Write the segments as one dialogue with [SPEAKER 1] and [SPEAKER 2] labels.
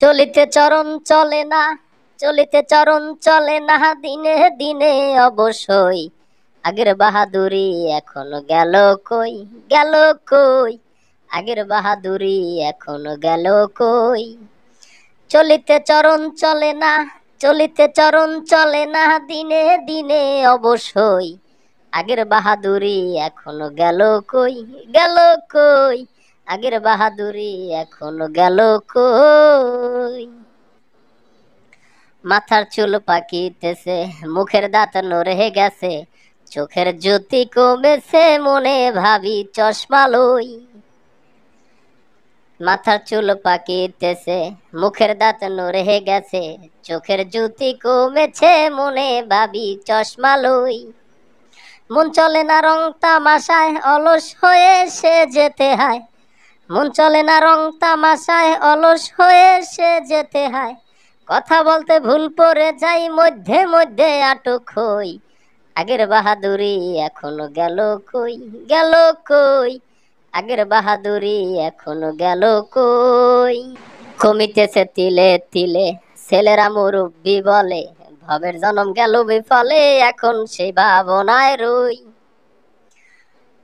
[SPEAKER 1] চলিতে চরণ চলে না, চলিতে চরণ চলে না, দিনে দিনে অবশ্যই আগের বাহাদুরি এখন গেল কই, গেল কই, আগের বাহাদুরি এখন গেল কই। চলিতে চরণ চলে না, চলিতে চরণ চলে না, দিনে দিনে অবশ্যই আগের বাহাদুরি এখন গেল কই, গেল কই, আগের বাহাদুরি এখন গেল কই। মাথার চুল পাকিতেছে, মুখের দাঁত নড়ে গেছে, চোখের জ্যোতি কমেছে, মনে ভাবি চশমা লই। মাথার চুল পাকিতেছে, মুখের দাঁত নড়ে গেছে, চোখের জ্যোতি কমেছে, মনে ভাবি চশমা লই। মন চলে না রং তামাশায়, অলস হয়ে সে যেতে হয়। মন চলে না রং তামাশায়, অলস হয়ে সে যেতে হয়। কথা বলতে ভুল পড়ে যাই, মধ্যে মধ্যে আটক হই। আগের বাহাদুরি এখনো গেল কই, গেল কই, আগের বাহাদুরি এখনো গেল কই। কমিতেছে তিলে তিলে, ছেলেরা মুরব্বি বলে, ভবের জনম গেল বিফলে, এখন সেই ভাবনায় রই।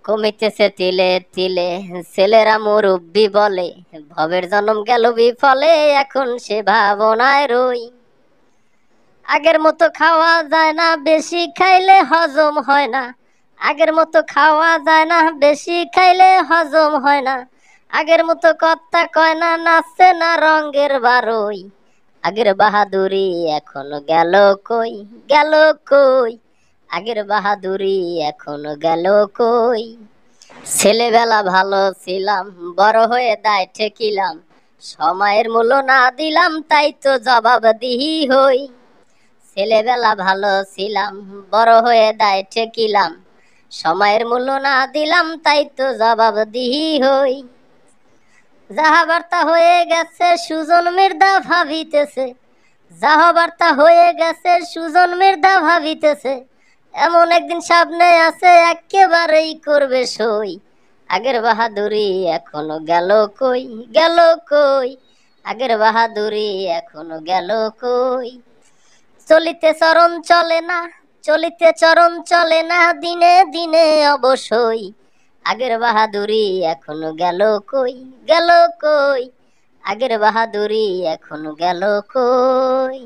[SPEAKER 1] কমিতেছে তিলে তিলে, ছেলেরা মুরব্বি বলে, ভবের জনম গেল বিফলে, এখন সে ভাবনায় রই। আগের মতো খাওয়া যায় না, বেশি খাইলে হজম হয় না। আগের মতো খাওয়া যায় না, বেশি খাইলে হজম হয় না। আগের মতো কথা কয় না, নাচছে না রঙের বারোই। আগের বাহাদুরি এখনো গেল কই, গেল কই, আগের বাহাদুরি এখনো গেল কই। ছেলেবেলা ভালো ছিলাম, বড় হয়ে দায় ঠেকিলাম, সময়ের মূল্য না দিলাম, তাই তো জবাব দিহি হই। ছেলেবেলা ভালো ছিলাম, বড় হয়ে দায় ঠেকিলাম, সময়ের মূল্য না দিলাম, তাই তো জবাব দিহি হই। যাহা বার্তা হয়ে গেছে সুজন মৃদা ভাবিতেছে, যাহা বার্তা হয়ে গেছে সুজন মৃদা ভাবিতেছে, এমন একদিন সামনে আছে একেবারেই করবে সই। আগের বাহাদুরি এখনো গেল কই, গেল কই, আগের বাহাদুরি এখনো গেল কই। চলিতে চরণ চলে না, চলিতে চরণ চলে না, দিনে দিনে অবশ্যই আগের বাহাদুরি এখনো গেল কই, গেল কই, আগের বাহাদুরি এখনো গেল কই।